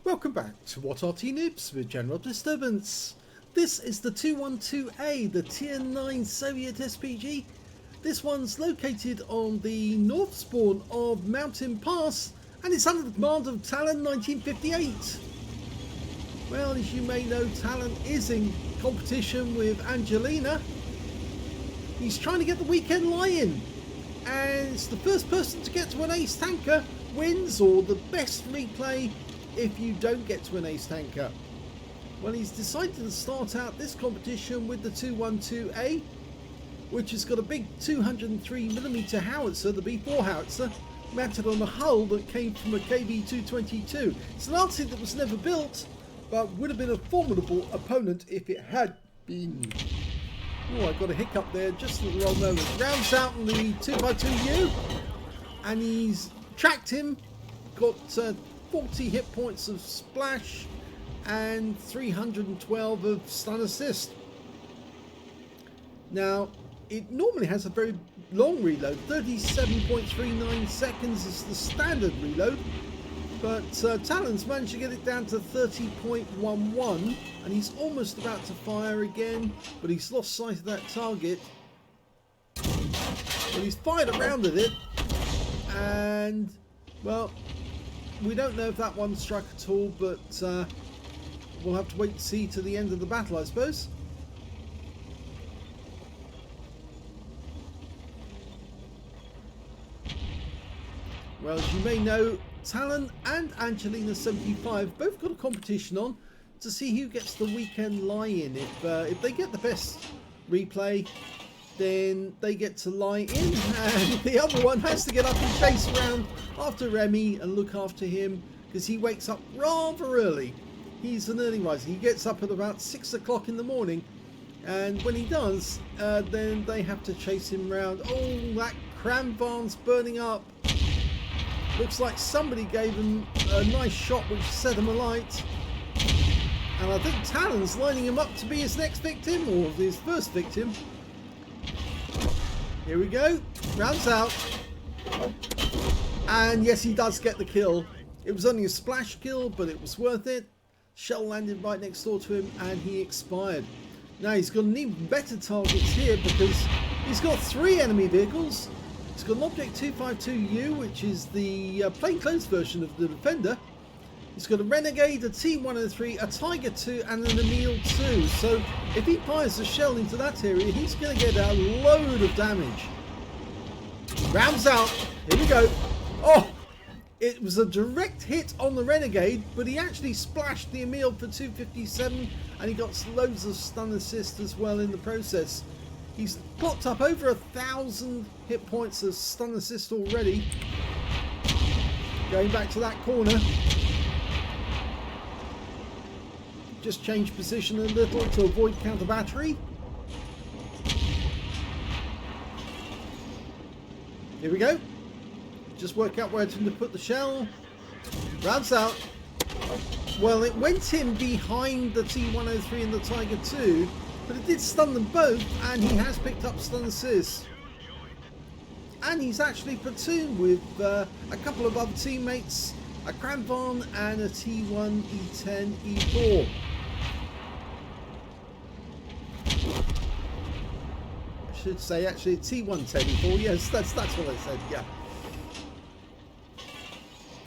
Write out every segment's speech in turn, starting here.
Welcome back to What Arty Noobs with General Disturbance. This is the 212A, the Tier 9 Soviet SPG. This one's located on the north spawn of Mountain Pass and it's under the command of talon1958. Well, as you may know, Talon is in competition with Angelina. He's trying to get the weekend lie-in, and it's the first person to get to an ace tanker wins, or the best replay if you don't get to an ace tanker. Well, he's decided to start out this competition with the 212A, which has got a big 203mm howitzer, the B4 howitzer, mounted on a hull that came from a KV-222. It's an Arty that was never built, but would have been a formidable opponent if it had been. Oh, I got a hiccup there just at the wrong moment. Rounds out in the 2x2U, and he's tracked him, got 40 hit points of splash and 312 of stun assist. Now, it normally has a very long reload. 37.39 seconds is the standard reload, but Talon's managed to get it down to 30.11, and he's almost about to fire again, but he's lost sight of that target. Well, he's fired around at it, and well, we don't know if that one struck at all, but we'll have to wait and see to the end of the battle, I suppose. Well, as you may know, Talon and Angelina75 both got a competition on to see who gets the weekend lie-in. If they get the best replay, then they get to lie in, and the other one has to get up and chase around after Remy and look after him, because he wakes up rather early. He's an early riser. He gets up at about 6 o'clock in the morning, and when he does, then they have to chase him around. Oh, that cram barn's burning up. Looks like somebody gave him a nice shot which set him alight. And I think Talon's lining him up to be his next victim, or his first victim. Here we go. Rounds out. And yes, he does get the kill. It was only a splash kill, but it was worth it. Shell landed right next door to him and he expired. Now he's got an even better targets here, because he's got 3 enemy vehicles. He's got an Object 252U, which is the plainclothes version of the Defender. He's got a Renegade, a T103, a Tiger 2 and an Emil 2. So if he fires a shell into that area, he's going to get a load of damage. Rounds out. Here we go. Oh, it was a direct hit on the Renegade, but he actually splashed the Emil for 257, and he got loads of stun assist as well in the process. He's clocked up over 1,000 hit points of stun assist already. Going back to that corner. Just change position a little to avoid counter battery. Here we go. Just work out where to put the shell. Rounds out. Well, it went in behind the T103 and the Tiger 2, but it did stun them both, and he has picked up stun assist. And he's actually platooned with a couple of other teammates, a Cramvarn and a T1, E10, E4. I should say actually T110, E4, yes, that's what I said, yeah.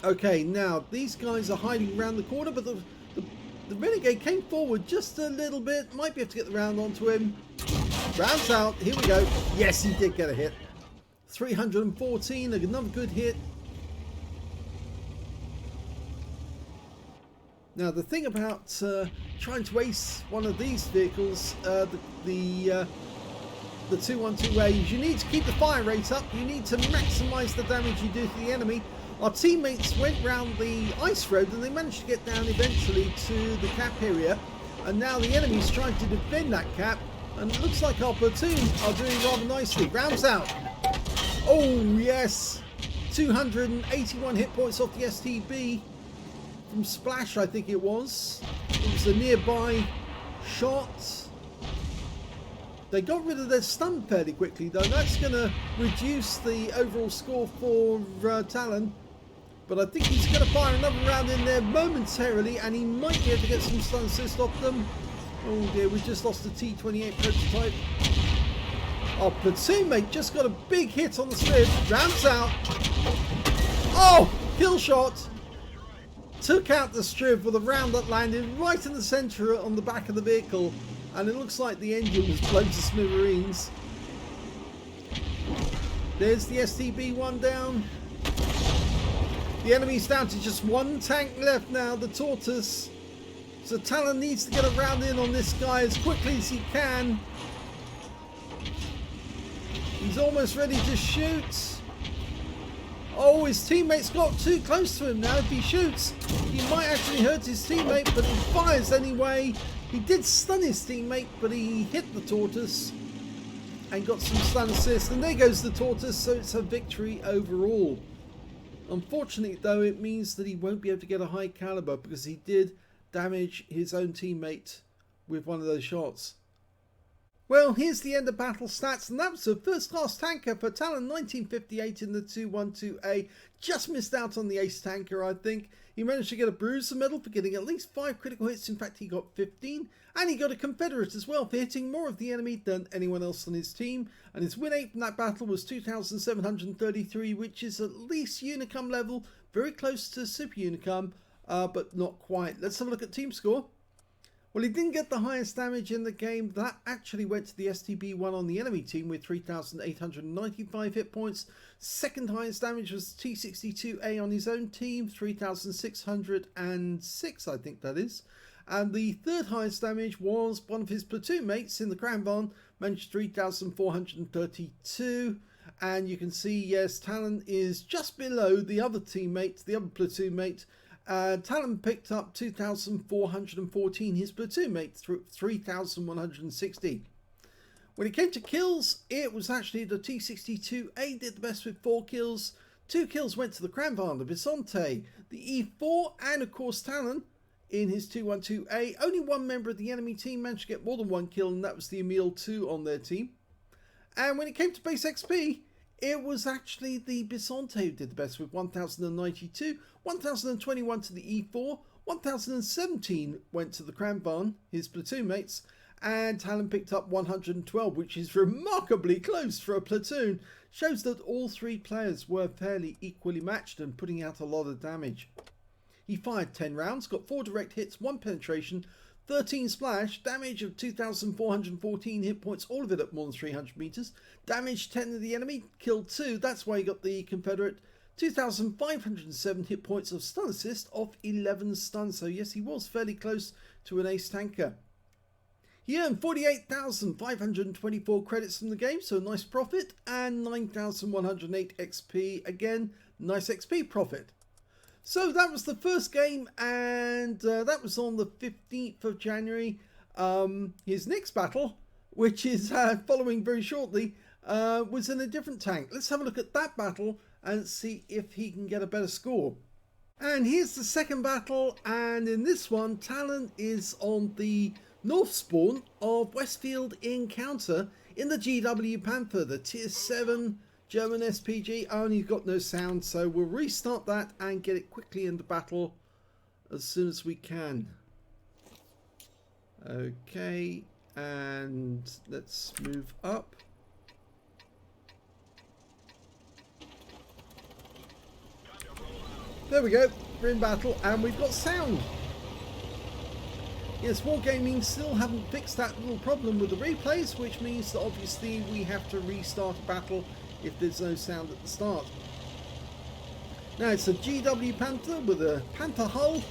Okay, now these guys are hiding around the corner, but the Renegade came forward just a little bit. Might be able to get the round onto him. Rounds out. Here we go. Yes, he did get a hit. 314, another good hit. Now the thing about trying to ace one of these vehicles, the 212A, is you need to keep the fire rate up. You need to maximise the damage you do to the enemy. Our teammates went round the ice road and they managed to get down eventually to the cap area, and now the enemy's trying to defend that cap, and it looks like our platoon are doing rather nicely. Rounds out. Oh yes, 281 hit points off the STB from splash, I think it was. It was a nearby shot. They got rid of their stun fairly quickly though. That's going to reduce the overall score for Talon. But I think he's going to fire another round in there momentarily, and he might be able to get some stun assist off them. Oh dear, we just lost the T28 prototype. Our platoon mate just got a big hit on the slid. Rounds out. Oh, kill shot. Took out the strip with a round that landed right in the centre on the back of the vehicle. And it looks like the engine was blown to smithereens. There's the STB-1 down. The enemy's down to just one tank left now, the Tortoise. So Talon needs to get a round in on this guy as quickly as he can. He's almost ready to shoot. Oh, his teammate's got too close to him now. If he shoots, he might actually hurt his teammate, but he fires anyway. He did stun his teammate, but he hit the Tortoise and got some stun assist. And there goes the Tortoise, so it's a victory overall. Unfortunately, though, it means that he won't be able to get a high caliber because he did damage his own teammate with one of those shots. Well, here's the end of battle stats, and that was a first-class tanker for talon1958 in the 212A. Just missed out on the ace tanker, I think. He managed to get a bruiser medal for getting at least 5 critical hits. In fact, he got 15. And he got a Confederate as well for hitting more of the enemy than anyone else on his team. And his win rate from that battle was 2,733, which is at least Unicum level. Very close to Super Unicum, but not quite. Let's have a look at team score. Well, he didn't get the highest damage in the game. That actually went to the STB-1 on the enemy team with 3,895 hit points. Second highest damage was T62A on his own team, 3,606, I think that is. And the third highest damage was one of his platoon mates in the Cranbarn, managed 3,432. And you can see, yes, Talon is just below the other teammate, the other platoon mate. Talon picked up 2,414, his platoon mate 3,160. When it came to kills, it was actually the T62A did the best with 4 kills. 2 kills went to the Cranbarn, the Bisonte, the E4, and of course Talon in his 212A. Only one member of the enemy team managed to get more than 1 kill, and that was the Emil 2 on their team. And when it came to base XP, it was actually the Bisonte who did the best with 1,092, 1,021 to the E4, 1,017 went to the Cranbarn, his platoon mates, and Talon picked up 112, which is remarkably close for a platoon. Shows that all 3 players were fairly equally matched and putting out a lot of damage. He fired 10 rounds, got 4 direct hits, 1 penetration, 13 splash, damage of 2,414 hit points, all of it at more than 300 meters. Damage 10 of the enemy, killed 2, that's why he got the Confederate. 2,507 hit points of stun assist off 11 stuns, so yes, he was fairly close to an ace tanker. He earned 48,524 credits from the game, so a nice profit, and 9,108 XP, again, nice XP profit. So that was the first game, and that was on the 15th of January. His next battle, which is following very shortly, was in a different tank. Let's have a look at that battle and see if he can get a better score. And here's the second battle, and in this one, Talon is on the north spawn of Westfield Encounter in the GW Panther, the tier 7 German SPG. Only got no sound, so we'll restart that and get it quickly into battle as soon as we can. Okay, and let's move up. There we go, we're in battle and we've got sound. Yes, Wargaming still haven't fixed that little problem with the replays, which means that obviously we have to restart a battle if there's no sound at the start. Now it's a GW Panther with a Panther hull,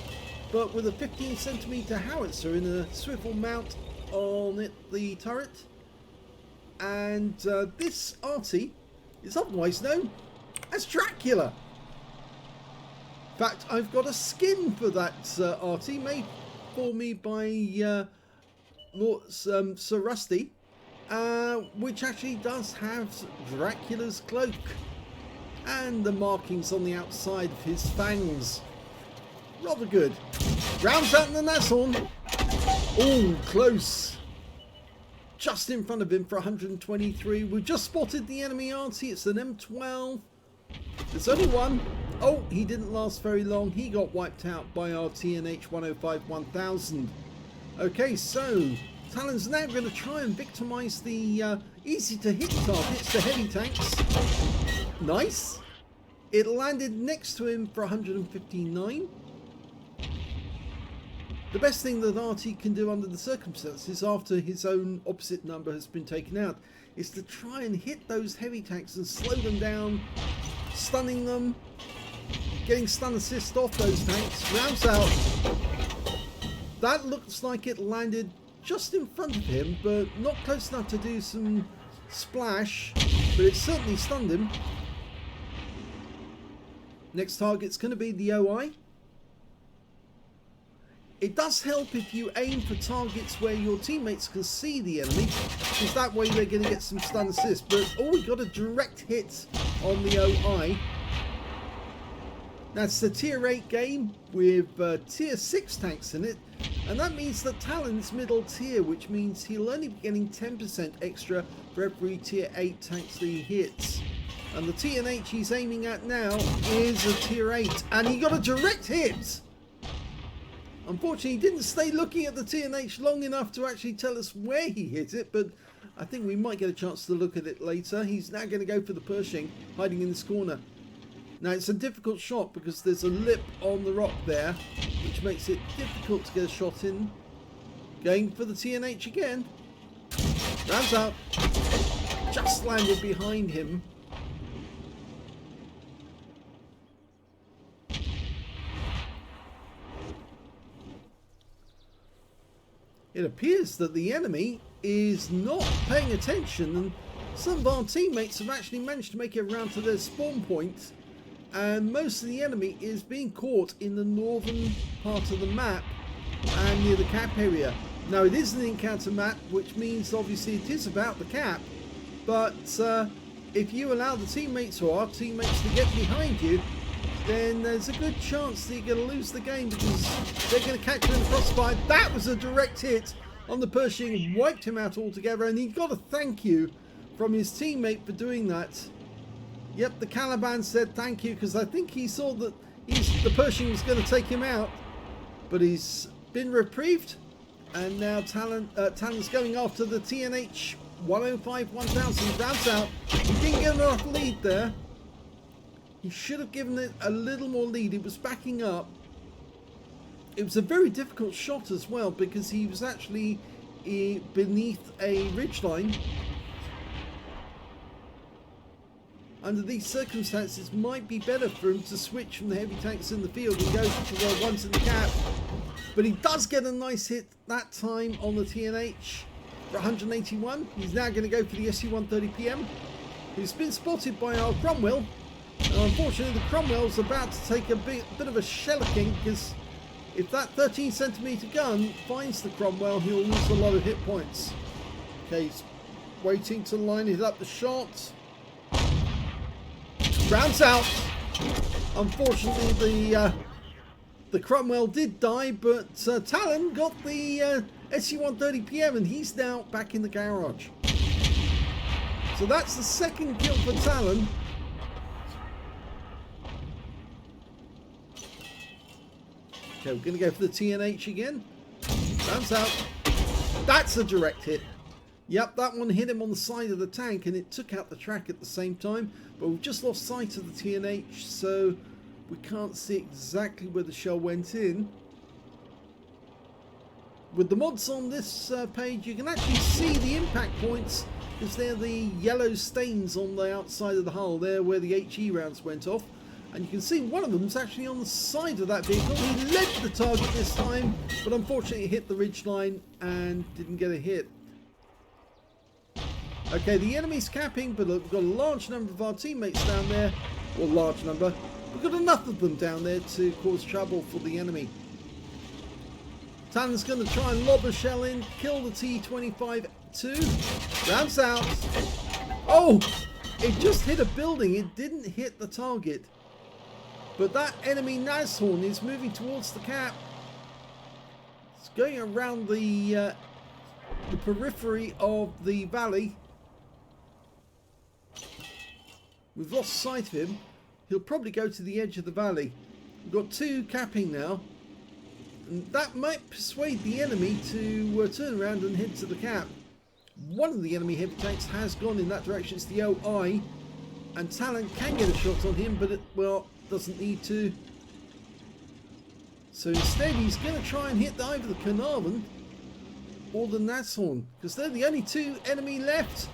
but with a 15cm howitzer in a swivel mount on it, the turret. And this Arty is otherwise known as Dracula. In fact, I've got a skin for that Arty made for me by Sir Rusty, which actually does have Dracula's cloak and the markings on the outside of his fangs. Rather good. Rounds out in the Nashorn. Oh, close. Just in front of him for 123. We've just spotted the enemy Arty. It's an M12. There's only one. Oh, he didn't last very long. He got wiped out by our TNH-105-1000. Okay, so Talon's now going to try and victimize the easy to hit targets, the heavy tanks. Nice. It landed next to him for 159. The best thing that Arty can do under the circumstances after his own opposite number has been taken out is to try and hit those heavy tanks and slow them down, stunning them, getting stun assist off those tanks. Rounds out. That looks like it landed just in front of him, but not close enough to do some splash, but it certainly stunned him. Next target's going to be the OI. It does help if you aim for targets where your teammates can see the enemy, because that way they're going to get some stun assist. But we got a direct hit on the OI. That's the tier 8 game with tier 6 tanks in it, and that means that Talon's middle tier, which means he'll only be getting 10% extra for every tier 8 tanks that he hits. And the TNH he's aiming at now is a tier 8, and he got a direct hit! Unfortunately, he didn't stay looking at the TNH long enough to actually tell us where he hit it, but I think we might get a chance to look at it later. He's now going to go for the Pershing, hiding in this corner. Now, it's a difficult shot because there's a lip on the rock there, which makes it difficult to get a shot in. Going for the TNH again. Rounds out. Just landed behind him. It appears that the enemy is not paying attention, and some of our teammates have actually managed to make it around to their spawn point, and most of the enemy is being caught in the northern part of the map and near the cap area. Now, it is an encounter map, which means obviously it is about the cap, but if you allow the teammates or our teammates to get behind you, then there's a good chance that you're going to lose the game, because they're going to catch you in the crossfire. That was a direct hit on the Pershing, wiped him out altogether, and he got a thank you from his teammate for doing that. Yep, the Caliban said thank you, because I think he saw that the Pershing was going to take him out, but he's been reprieved, and now Talon's going after the TNH 105-1000. Rounds out. He didn't get enough lead there. He should have given it a little more lead. It was backing up. It was a very difficult shot as well, because he was actually beneath a ridgeline. Under these circumstances, it might be better for him to switch from the heavy tanks in the field and go for the ones in the cap. But he does get a nice hit that time on the TNH for 181. He's now going to go for the SU-130PM, who's been spotted by our Cromwell. Unfortunately, the Cromwell's about to take a bit of a shellacking, because if that 13cm gun finds the Cromwell, he'll lose a lot of hit points. Okay, he's waiting to line it up the shot. Rounds out. Unfortunately, the Cromwell did die, but Talon got the SU-130PM, and he's now back in the garage. So that's the second kill for Talon. Okay, we're going to go for the TNH again. Rounds out. That's a direct hit. Yep, that one hit him on the side of the tank, and it took out the track at the same time. But we've just lost sight of the TNH, so we can't see exactly where the shell went in. With the mods on this page, you can actually see the impact points, because they're the yellow stains on the outside of the hull. There where the HE rounds went off. And you can see one of them's actually on the side of that vehicle. He led the target this time, but unfortunately hit the ridgeline and didn't get a hit. Okay, the enemy's capping, but we've got a large number of our teammates down there. Well, large number. We've got enough of them down there to cause trouble for the enemy. Talon's going to try and lob a shell in, kill the T-25-2. Rounds out. Oh! It just hit a building. It didn't hit the target. But that enemy Nashorn is moving towards the cap. It's going around the periphery of the valley. We've lost sight of him. he'll probably go to the edge of the valley. We've got 2 capping now. And that might persuade the enemy to turn around and head to the cap. One of the enemy heavy tanks has gone in that direction. It's the OI. And Talon can get a shot on him, but it, well, doesn't need to. So instead he's going to try and hit either the Carnarvon or the Nashorn, because they're the only 2 enemy left.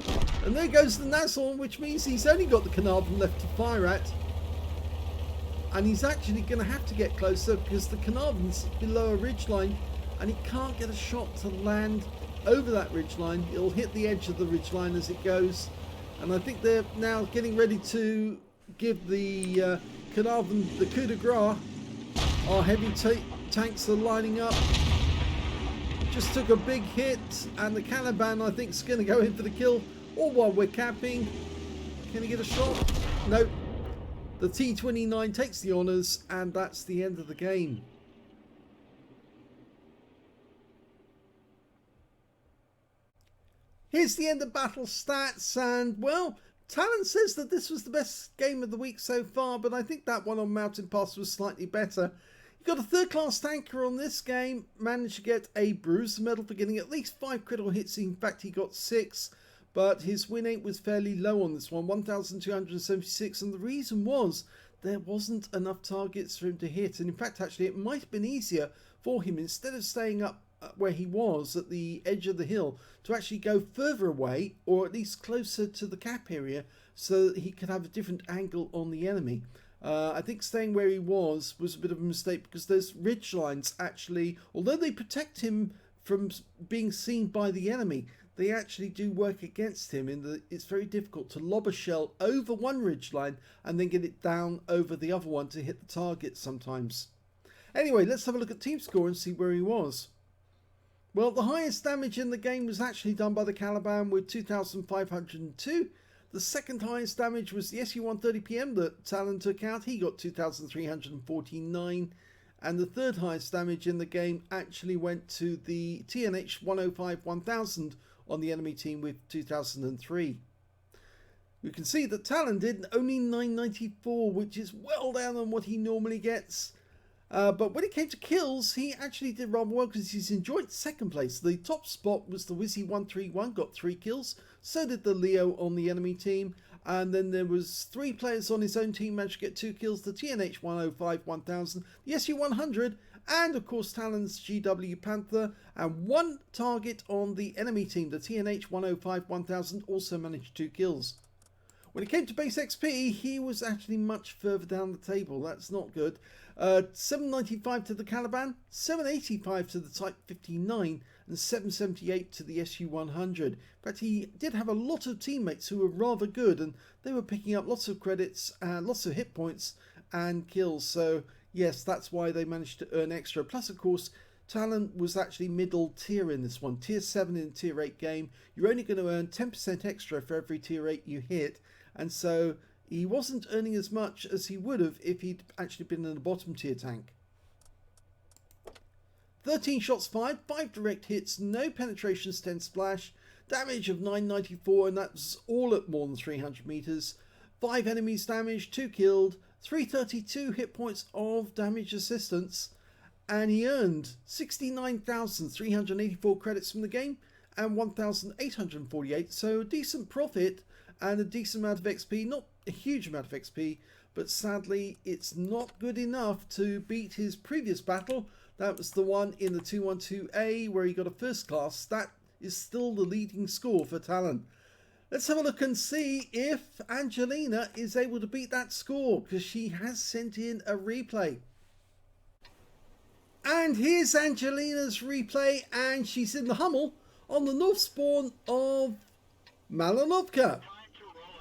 And there goes the Nashorn, which means he's only got the Carnarvon left to fire at. And he's actually going to have to get closer because the Carnarvon's below a ridgeline and he can't get a shot to land over that ridgeline. It'll hit the edge of the ridgeline as it goes. And I think they're now getting ready to give the Carnarvon the coup de grace. Our heavy tanks are lining up. Just took a big hit, and the Caliban I think is going to go in for the kill. All while we're capping. Can he get a shot? Nope. The T-29 takes the honours, and that's the end of the game. Here's the end of battle stats, and well, Talon says that this was the best game of the week so far, but I think that one on Mountain Pass was slightly better. You got a 3rd class tanker on this game, managed to get a bruiser medal for getting at least 5 critical hits. In fact, he got 6, but his win rate was fairly low on this one, 1,276, and the reason was there wasn't enough targets for him to hit. And in fact, actually, it might have been easier for him, instead of staying up where he was at the edge of the hill, to actually go further away, or at least closer to the cap area, so that he could have a different angle on the enemy. I think staying where he was a bit of a mistake, because those ridge lines actually, although they protect him from being seen by the enemy, they actually do work against him in that it's very difficult to lob a shell over one ridge line and then get it down over the other one to hit the target sometimes. Anyway, let's have a look at team score and see where he was. Well, the highest damage in the game was actually done by the Caliban with 2,502. The second highest damage was the SU-130PM that Talon took out. He got 2,349. And the third highest damage in the game actually went to the TNH-105-1000 on the enemy team with 2,003. You can see that Talon did only 994, which is well down on what he normally gets. But when it came to kills, he actually did rather well because he's enjoyed second place. The top spot was the Wizzy131, got 3 kills. So did the Leo on the enemy team. And then there was 3 players on his own team managed to get 2 kills. The TNH-105-1000, the SU-100, and of course Talon's GW Panther. And 1 target on the enemy team, the TNH-105-1000, also managed 2 kills. When it came to base XP, he was actually much further down the table. That's not good. 795 to the Caliban, 785 to the Type 59, and 778 to the SU-100. In fact, he did have a lot of teammates who were rather good, and they were picking up lots of credits and lots of hit points and kills. So yes, that's why they managed to earn extra. Plus, of course, Talon was actually middle tier in this one. Tier 7 in tier 8 game. You're only going to earn 10% extra for every tier 8 you hit. And so he wasn't earning as much as he would have if he'd actually been in a bottom tier tank. 13 shots fired, 5 direct hits, no penetrations, 10 splash, damage of 994, and that's all at more than 300 meters. 5 enemies damaged, 2 killed, 332 hit points of damage assistance, and he earned 69,384 credits from the game and 1,848, so a decent profit and a decent amount of XP. Not a huge amount of XP, but sadly it's not good enough to beat his previous battle. That was the one in the 212A where he got a first class. That is still the leading score for Talon. Let's have a look and see if Angelina is able to beat that score, because she has sent in a replay. And here's Angelina's replay, and she's in the Hummel on the north spawn of Malinovka.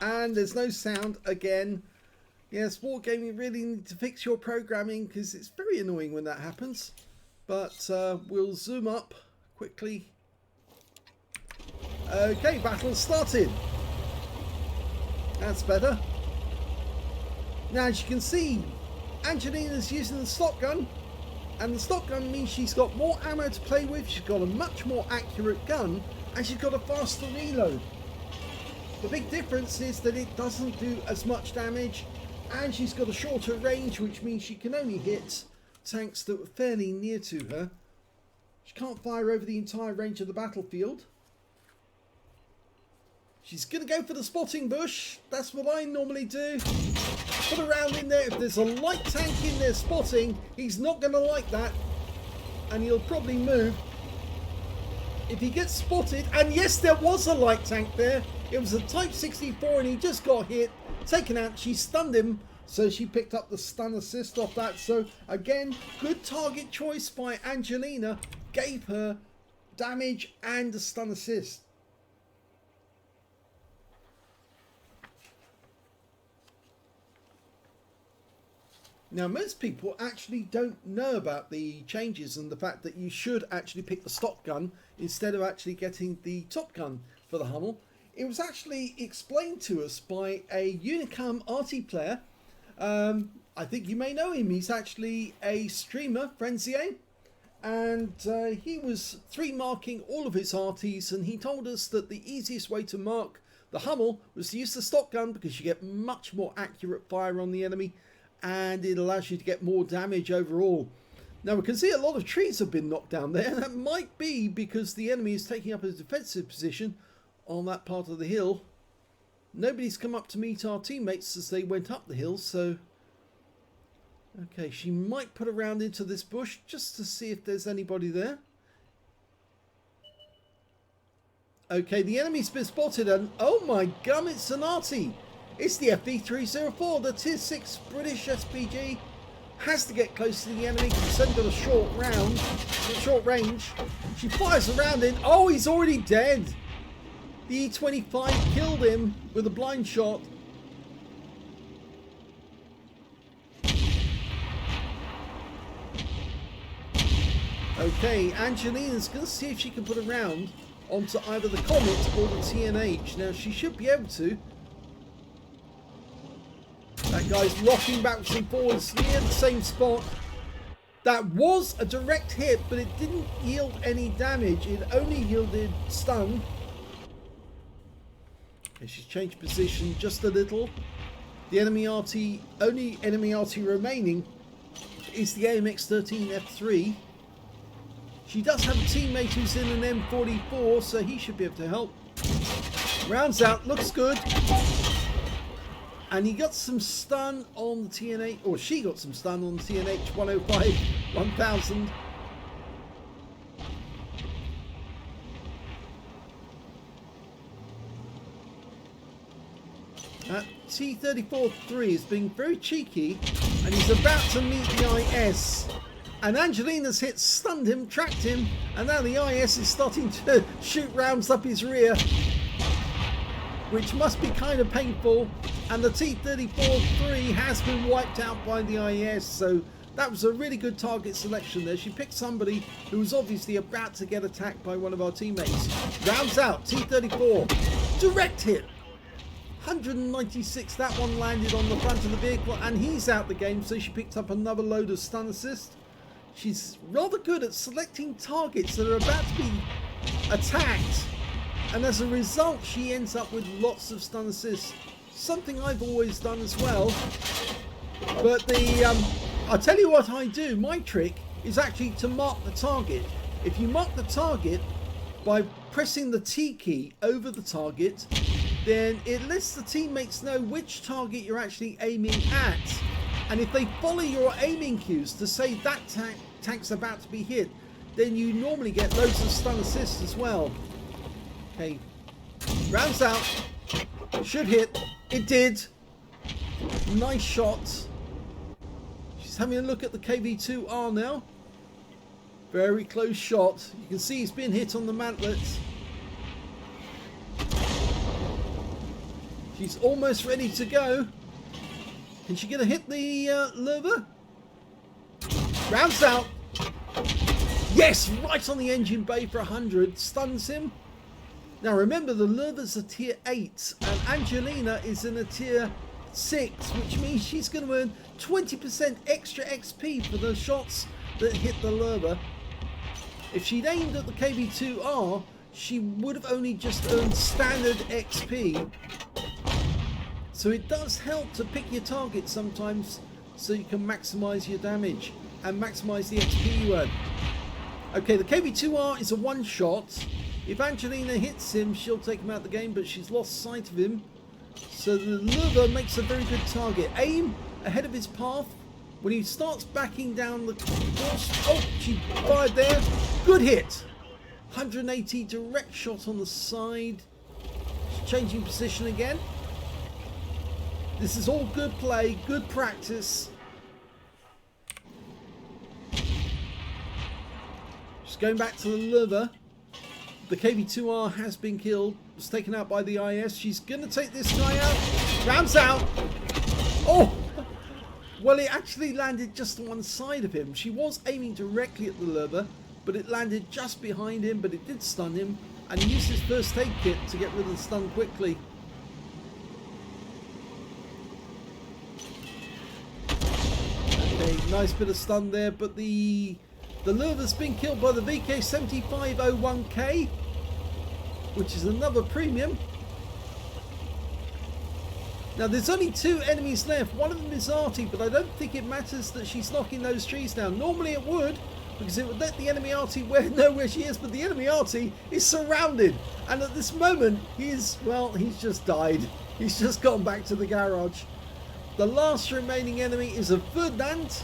And there's no sound again. Yes, Wargaming really need to fix your programming, because it's very annoying when that happens. But we'll zoom up quickly. Okay, battle started. That's better. Now, as you can see, Angelina's using the slot gun. And the slot gun means she's got more ammo to play with. She's got a much more accurate gun. And she's got a faster reload. The big difference is that it doesn't do as much damage, And she's got a shorter range, which means she can only hit tanks that were fairly near to her. She can't fire over the entire range of the battlefield. She's going to go for the spotting bush. That's what I normally do. Put a round in there. If there's a light tank in there spotting, he's not going to like that. And he'll probably move. If he gets spotted, and yes, there was a light tank there. It was a Type 64 and he just got hit, taken out. She stunned him, so she picked up the stun assist off that. So again, good target choice by Angelina. Gave her damage and a stun assist. Now, most people actually don't know about the changes and the fact that you should actually pick the stock gun instead of actually getting the top gun for the Hummel. It was actually explained to us by a Unicum Arty player. I think you may know him. He's actually a streamer, Frenzier. And he was 3-marking all of his Arties, and he told us that the easiest way to mark the Hummel was to use the stock gun because you get much more accurate fire on the enemy. And it allows you to get more damage overall. Now we can see a lot of trees have been knocked down there. That might be because the enemy is taking up a defensive position on that part of the hill. Nobody's come up to meet our teammates as they went up the hill, so... Okay, she might put a round into this bush just to see if there's anybody there. Okay, the enemy's been spotted and... Oh my gum, it's an Arty! It's the FV304, the Tier 6 British SPG. Has to get close to the enemy because it's only got a short range. She fires around in. Oh, he's already dead. The E25 killed him with a blind shot. Okay, Angelina's going to see if she can put a round onto either the Comet or the TNH. Now, she should be able to. That guy's rocking backwards and forwards near the same spot. That was a direct hit, but it didn't yield any damage. It only yielded stun. Okay, she's changed position just a little. The enemy only enemy Arty remaining is the AMX-13F3. She does have a teammate who's in an M44, so he should be able to help. Rounds out, looks good. And he got some stun on the TNH, or she got some stun on the TNH 105 1000. That T-34-3 is being very cheeky, and he's about to meet the IS. And Angelina's hit stunned him, tracked him, and now the IS is starting to shoot rounds up his rear, which must be kind of painful. And the T-34-3 has been wiped out by the IS, so that was a really good target selection there. She picked somebody who was obviously about to get attacked by one of our teammates. Rounds out, T-34, direct hit, 196. That one landed on the front of the vehicle, and he's out the game, so she picked up another load of stun assist. She's rather good at selecting targets that are about to be attacked, and as a result she ends up with lots of stun assists. Something I've always done as well. But I'll tell you what I do. My trick is actually to mark the target. If you mark the target by pressing the T key over the target, then it lets the teammates know which target you're actually aiming at. And if they follow your aiming cues to say that tank's about to be hit, then you normally get loads of stun assists as well. Okay, rounds out, should hit, it did, nice shot. She's having a look at the KV-2R now, very close shot. You can see he's been hit on the mantlets. She's almost ready to go. Can she get a hit the lever? Rounds out. Yes, right on the engine bay for 100. Stuns him. Now remember, the lever's a tier 8 and Angelina is in a tier 6, which means she's going to earn 20% extra XP for the shots that hit the lever. If she'd aimed at the KV-2R, she would have only just earned standard XP. So So it does help to pick your target sometimes so you can maximize your damage and maximize the XP you earn. Okay, the KV-2R is a one-shot. If Angelina hits him, she'll take him out of the game, but she's lost sight of him. So the lure makes a very good target. Aim ahead of his path. When he starts backing down the course, oh, she fired there. Good hit. 180 direct shot on the side. She's changing position again. This is all good play, good practice. She's going back to the lure. The KV-2R has been killed. Was taken out by the IS. She's going to take this guy out. Rams out. Oh! Well, it actually landed just on one side of him. She was aiming directly at the lure, but it landed just behind him, but it did stun him. And he used his first aid kit to get rid of the stun quickly. Okay, nice bit of stun there, but the lure's been killed by the VK7501K, which is another premium. Now there's only two enemies left. One of them is Arty, but I don't think it matters that she's knocking those trees down. Normally it would, because it would let the enemy Arty know where she is, but the enemy Arty is surrounded. And at this moment, he's just died. He's just gone back to the garage. The last remaining enemy is a Ferdinand.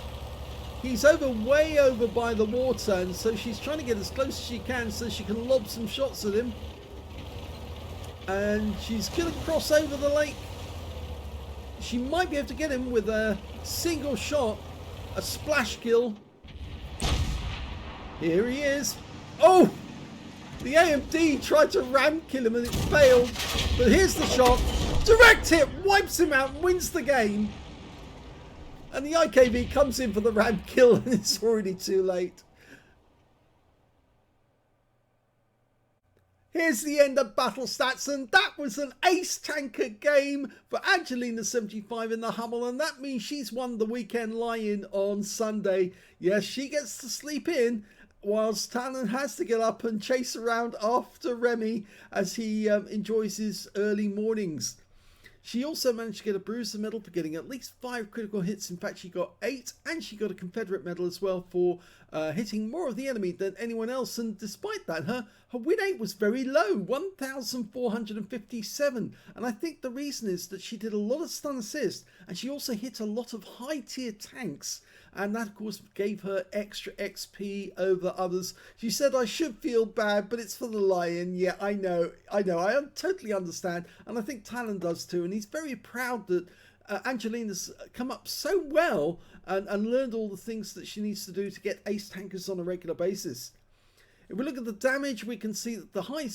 He's way over by the water, and so she's trying to get as close as she can so she can lob some shots at him. And she's going to cross over the lake. She might be able to get him with a single shot, a splash kill. Here he is. Oh! The AMD tried to ram kill him and it failed. But here's the shot. Direct hit, wipes him out, wins the game. And the IKV comes in for the ram kill and it's already too late. Here's the end of battle stats, and that was an ace tanker game for Angelina75 in the Hummel, and that means she's won the weekend lie-in on Sunday. Yes, she gets to sleep in, whilst Talon has to get up and chase around after Remy as he enjoys his early mornings. She also managed to get a Bruiser medal for getting at least 5 critical hits. In fact, she got 8, and she got a Confederate medal as well for hitting more of the enemy than anyone else. And despite that, her win rate was very low, 1,457. And I think the reason is that she did a lot of stun assist, and she also hit a lot of high-tier tanks. And that, of course, gave her extra XP over others. She said, I should feel bad, but it's for the lion. Yeah, I know. I totally understand. And I think Talon does too. And he's very proud that Angelina's come up so well and learned all the things that she needs to do to get ace tankers on a regular basis. If we look at the damage, we can see that the high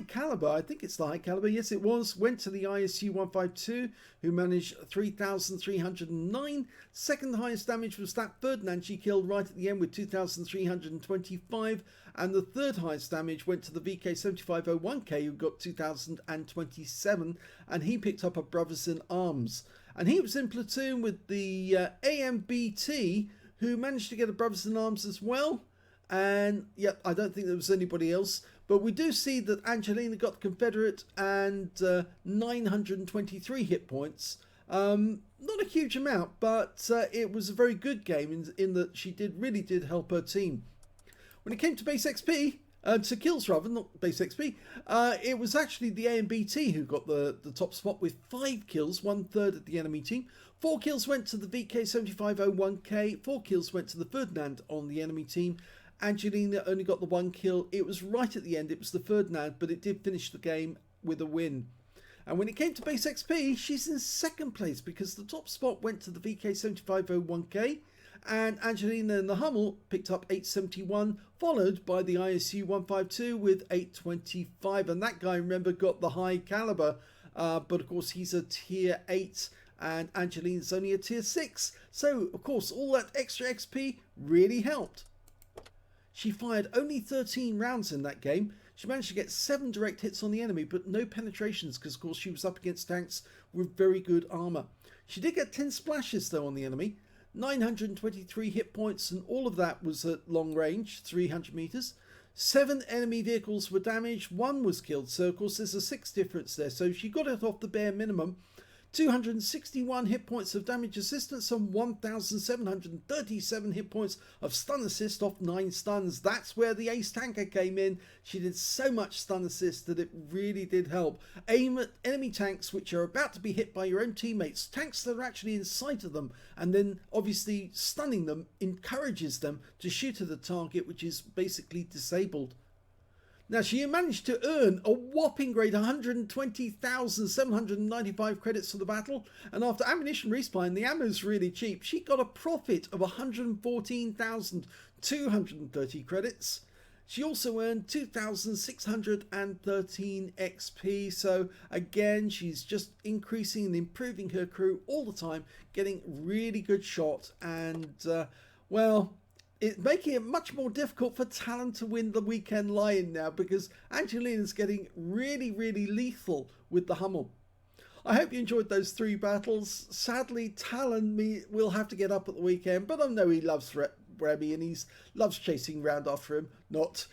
caliber, I think it's the high caliber, yes it was, went to the ISU 152, who managed 3,309. Second highest damage was that Ferdinand she killed right at the end with 2,325. And the third highest damage went to the VK7501K, who got 2,027, and he picked up a Brothers in Arms. And he was in platoon with the AMBT, who managed to get a Brothers in Arms as well. And yep, I don't think there was anybody else, but we do see that Angelina got the Confederate and 923 hit points. Not a huge amount, but it was a very good game in that she really did help her team. When it came to base XP, to kills rather, not base XP, it was actually the AMBT who got the top spot with 5 kills, 1/3 of the enemy team. 4 kills went to the VK7501K, 4 kills went to the Ferdinand on the enemy team. Angelina only got the 1 kill. It was right at the end. It was the Ferdinand, but it did finish the game with a win. And when it came to base XP, she's in second place because the top spot went to the VK7501K, and Angelina in the Hummel picked up 871, followed by the ISU 152 with 825. And that guy, remember, got the high caliber, but of course he's a tier 8 and Angelina's only a tier 6. So, of course, all that extra XP really helped. She fired only 13 rounds in that game. She managed to get 7 direct hits on the enemy, but no penetrations because, of course, she was up against tanks with very good armor. She did get 10 splashes, though, on the enemy. 923 hit points, and all of that was at long range, 300 meters. 7 enemy vehicles were damaged, 1 was killed, so, of course, there's a 6 difference there. So she got it off the bare minimum. 261 hit points of damage assistance and 1,737 hit points of stun assist off 9 stuns. That's where the ace tanker came in. She did so much stun assist that it really did help. Aim at enemy tanks which are about to be hit by your own teammates, tanks that are actually in sight of them, and then obviously stunning them encourages them to shoot at the target, which is basically disabled. Now, she managed to earn a whopping great 120,795 credits for the battle, and after ammunition respawn, the ammo is really cheap, she got a profit of 114,230 credits. She also earned 2,613 XP, so again, she's just increasing and improving her crew all the time, getting really good shot, and well, it's making it much more difficult for Talon to win the weekend lie-in now, because Angelina's getting really, really lethal with the Hummel. I hope you enjoyed those 3 battles. Sadly, Talon will have to get up at the weekend, but I know he loves Remy and he loves chasing round after him. Not.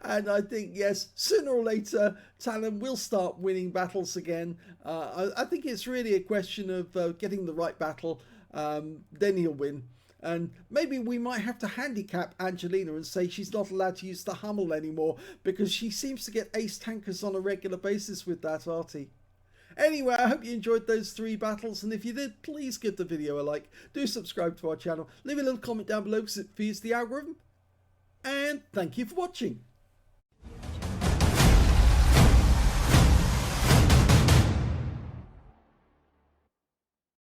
And I think, yes, sooner or later, Talon will start winning battles again. I think it's really a question of getting the right battle. Then he'll win, and maybe we might have to handicap Angelina and say she's not allowed to use the Hummel anymore, because she seems to get ace tankers on a regular basis with that Arty. Anyway, I hope you enjoyed those 3 battles, and if you did, please give the video a like, do subscribe to our channel, leave a little comment down below because it feeds the algorithm, and thank you for watching.